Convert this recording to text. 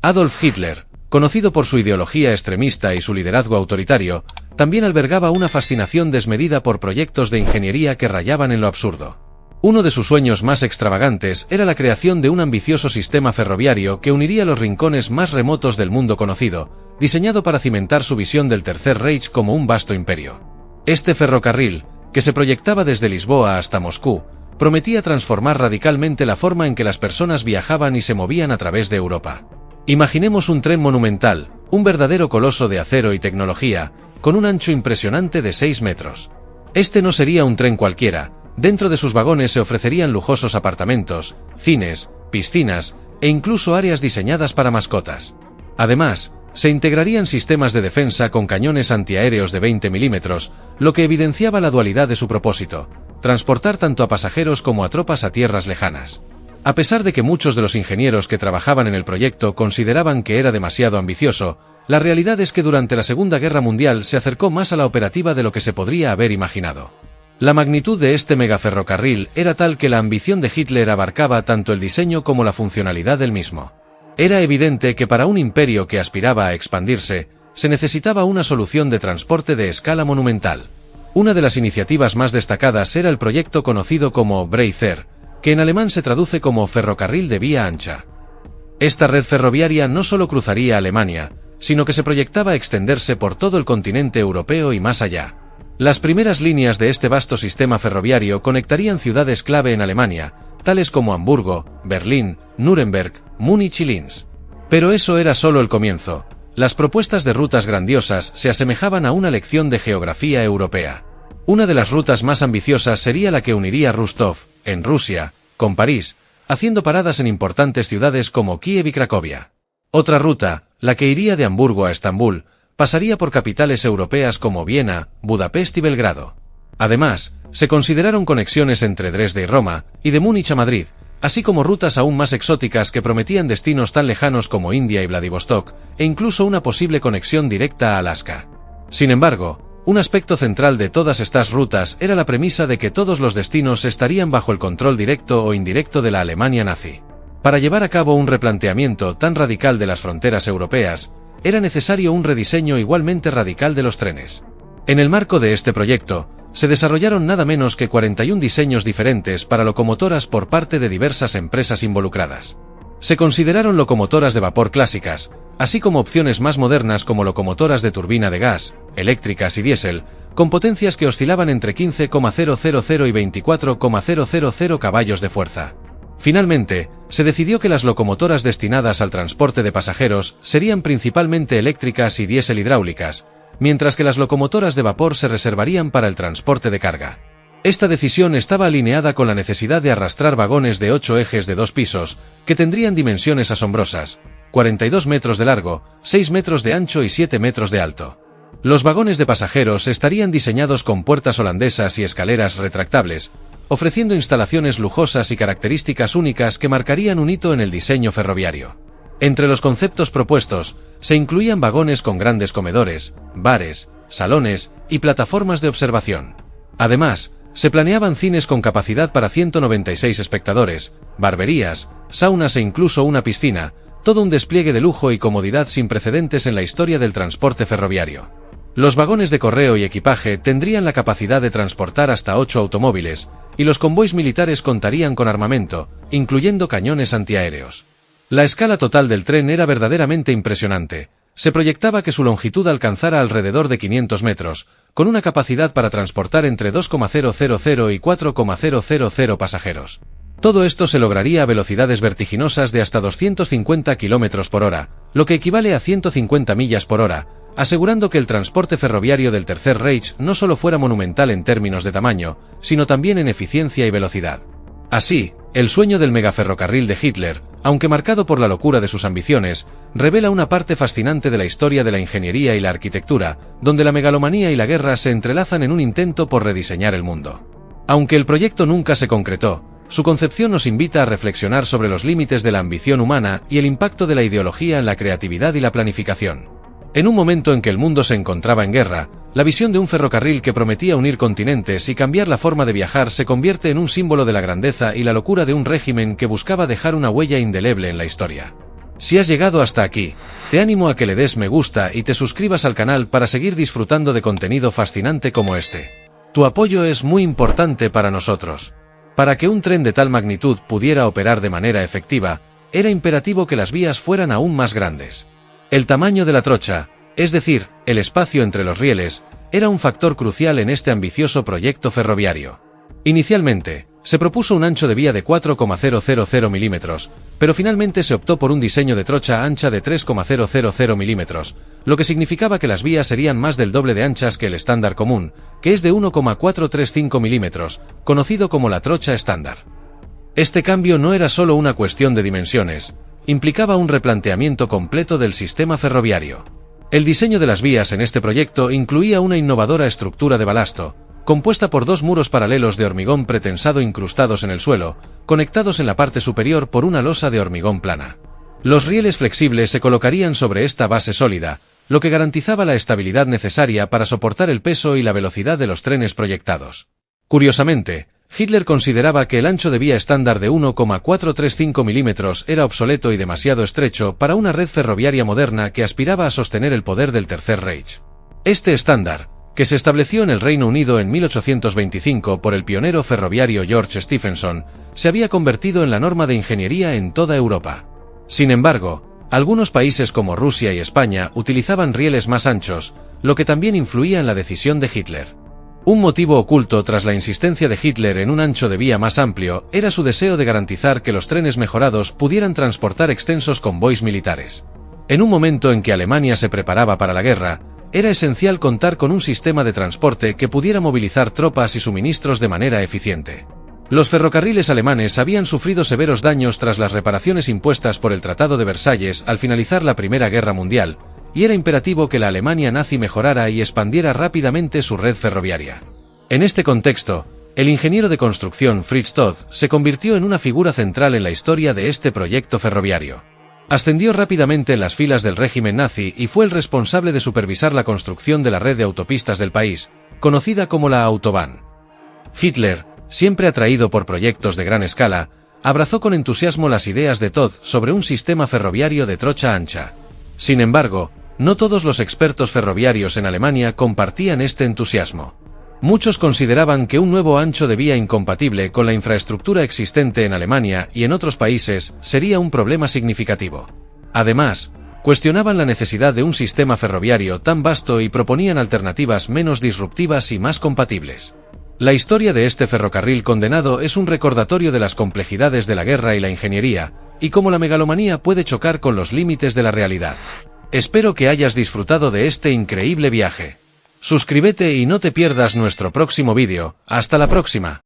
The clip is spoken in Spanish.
Adolf Hitler, conocido por su ideología extremista y su liderazgo autoritario, también albergaba una fascinación desmedida por proyectos de ingeniería que rayaban en lo absurdo. Uno de sus sueños más extravagantes era la creación de un ambicioso sistema ferroviario que uniría los rincones más remotos del mundo conocido, diseñado para cimentar su visión del Tercer Reich como un vasto imperio. Este ferrocarril, que se proyectaba desde Lisboa hasta Moscú, prometía transformar radicalmente la forma en que las personas viajaban y se movían a través de Europa. Imaginemos un tren monumental, un verdadero coloso de acero y tecnología, con un ancho impresionante de 6 metros. Este no sería un tren cualquiera. Dentro de sus vagones se ofrecerían lujosos apartamentos, cines, piscinas e incluso áreas diseñadas para mascotas. Además, se integrarían sistemas de defensa con cañones antiaéreos de 20 milímetros, lo que evidenciaba la dualidad de su propósito: transportar tanto a pasajeros como a tropas a tierras lejanas. A pesar de que muchos de los ingenieros que trabajaban en el proyecto consideraban que era demasiado ambicioso, la realidad es que durante la Segunda Guerra Mundial se acercó más a la operativa de lo que se podría haber imaginado. La magnitud de este megaferrocarril era tal que la ambición de Hitler abarcaba tanto el diseño como la funcionalidad del mismo. Era evidente que para un imperio que aspiraba a expandirse, se necesitaba una solución de transporte de escala monumental. Una de las iniciativas más destacadas era el proyecto conocido como Breither, que en alemán se traduce como ferrocarril de vía ancha. Esta red ferroviaria no solo cruzaría Alemania, sino que se proyectaba extenderse por todo el continente europeo y más allá. Las primeras líneas de este vasto sistema ferroviario conectarían ciudades clave en Alemania, tales como Hamburgo, Berlín, Nuremberg, Múnich y Linz. Pero eso era solo el comienzo. Las propuestas de rutas grandiosas se asemejaban a una lección de geografía europea. Una de las rutas más ambiciosas sería la que uniría Rostov, en Rusia, con París, haciendo paradas en importantes ciudades como Kiev y Cracovia. Otra ruta, la que iría de Hamburgo a Estambul, pasaría por capitales europeas como Viena, Budapest y Belgrado. Además, se consideraron conexiones entre Dresde y Roma, y de Múnich a Madrid, así como rutas aún más exóticas que prometían destinos tan lejanos como India y Vladivostok, e incluso una posible conexión directa a Alaska. Sin embargo, un aspecto central de todas estas rutas era la premisa de que todos los destinos estarían bajo el control directo o indirecto de la Alemania nazi. Para llevar a cabo un replanteamiento tan radical de las fronteras europeas, era necesario un rediseño igualmente radical de los trenes. En el marco de este proyecto, se desarrollaron nada menos que 41 diseños diferentes para locomotoras por parte de diversas empresas involucradas. Se consideraron locomotoras de vapor clásicas, así como opciones más modernas como locomotoras de turbina de gas, eléctricas y diésel, con potencias que oscilaban entre 15,000 y 24,000 caballos de fuerza. Finalmente, se decidió que las locomotoras destinadas al transporte de pasajeros serían principalmente eléctricas y diésel hidráulicas, mientras que las locomotoras de vapor se reservarían para el transporte de carga. Esta decisión estaba alineada con la necesidad de arrastrar vagones de 8 ejes de 2 pisos, que tendrían dimensiones asombrosas: 42 metros de largo, 6 metros de ancho y 7 metros de alto. Los vagones de pasajeros estarían diseñados con puertas holandesas y escaleras retractables, ofreciendo instalaciones lujosas y características únicas que marcarían un hito en el diseño ferroviario. Entre los conceptos propuestos, se incluían vagones con grandes comedores, bares, salones y plataformas de observación. Además, se planeaban cines con capacidad para 196 espectadores, barberías, saunas e incluso una piscina, todo un despliegue de lujo y comodidad sin precedentes en la historia del transporte ferroviario. Los vagones de correo y equipaje tendrían la capacidad de transportar hasta 8 automóviles, y los convoys militares contarían con armamento, incluyendo cañones antiaéreos. La escala total del tren era verdaderamente impresionante. Se proyectaba que su longitud alcanzara alrededor de 500 metros, con una capacidad para transportar entre 2,000 y 4,000 pasajeros. Todo esto se lograría a velocidades vertiginosas de hasta 250 km por hora, lo que equivale a 150 millas por hora, asegurando que el transporte ferroviario del Tercer Reich no solo fuera monumental en términos de tamaño, sino también en eficiencia y velocidad. Así, el sueño del megaferrocarril de Hitler, aunque marcado por la locura de sus ambiciones, revela una parte fascinante de la historia de la ingeniería y la arquitectura, donde la megalomanía y la guerra se entrelazan en un intento por rediseñar el mundo. Aunque el proyecto nunca se concretó, su concepción nos invita a reflexionar sobre los límites de la ambición humana y el impacto de la ideología en la creatividad y la planificación. En un momento en que el mundo se encontraba en guerra, la visión de un ferrocarril que prometía unir continentes y cambiar la forma de viajar se convierte en un símbolo de la grandeza y la locura de un régimen que buscaba dejar una huella indeleble en la historia. Si has llegado hasta aquí, te animo a que le des me gusta y te suscribas al canal para seguir disfrutando de contenido fascinante como este. Tu apoyo es muy importante para nosotros. Para que un tren de tal magnitud pudiera operar de manera efectiva, era imperativo que las vías fueran aún más grandes. El tamaño de la trocha, es decir, el espacio entre los rieles, era un factor crucial en este ambicioso proyecto ferroviario. Inicialmente, se propuso un ancho de vía de 4,000 milímetros, pero finalmente se optó por un diseño de trocha ancha de 3,000 milímetros, lo que significaba que las vías serían más del doble de anchas que el estándar común, que es de 1,435 milímetros, conocido como la trocha estándar. Este cambio no era solo una cuestión de dimensiones, implicaba un replanteamiento completo del sistema ferroviario. El diseño de las vías en este proyecto incluía una innovadora estructura de balasto, compuesta por dos muros paralelos de hormigón pretensado incrustados en el suelo, conectados en la parte superior por una losa de hormigón plana. Los rieles flexibles se colocarían sobre esta base sólida, lo que garantizaba la estabilidad necesaria para soportar el peso y la velocidad de los trenes proyectados. Curiosamente, Hitler consideraba que el ancho de vía estándar de 1,435 milímetros era obsoleto y demasiado estrecho para una red ferroviaria moderna que aspiraba a sostener el poder del Tercer Reich. Este estándar, que se estableció en el Reino Unido en 1825 por el pionero ferroviario George Stephenson, se había convertido en la norma de ingeniería en toda Europa. Sin embargo, algunos países como Rusia y España utilizaban rieles más anchos, lo que también influía en la decisión de Hitler. Un motivo oculto tras la insistencia de Hitler en un ancho de vía más amplio era su deseo de garantizar que los trenes mejorados pudieran transportar extensos convoys militares. En un momento en que Alemania se preparaba para la guerra, era esencial contar con un sistema de transporte que pudiera movilizar tropas y suministros de manera eficiente. Los ferrocarriles alemanes habían sufrido severos daños tras las reparaciones impuestas por el Tratado de Versalles al finalizar la Primera Guerra Mundial, y era imperativo que la Alemania nazi mejorara y expandiera rápidamente su red ferroviaria. En este contexto, el ingeniero de construcción Fritz Todt se convirtió en una figura central en la historia de este proyecto ferroviario. Ascendió rápidamente en las filas del régimen nazi y fue el responsable de supervisar la construcción de la red de autopistas del país, conocida como la Autobahn. Hitler, siempre atraído por proyectos de gran escala, abrazó con entusiasmo las ideas de Todt sobre un sistema ferroviario de trocha ancha. Sin embargo, no todos los expertos ferroviarios en Alemania compartían este entusiasmo. Muchos consideraban que un nuevo ancho de vía incompatible con la infraestructura existente en Alemania y en otros países sería un problema significativo. Además, cuestionaban la necesidad de un sistema ferroviario tan vasto y proponían alternativas menos disruptivas y más compatibles. La historia de este ferrocarril condenado es un recordatorio de las complejidades de la guerra y la ingeniería, y cómo la megalomanía puede chocar con los límites de la realidad. Espero que hayas disfrutado de este increíble viaje. Suscríbete y no te pierdas nuestro próximo vídeo. Hasta la próxima.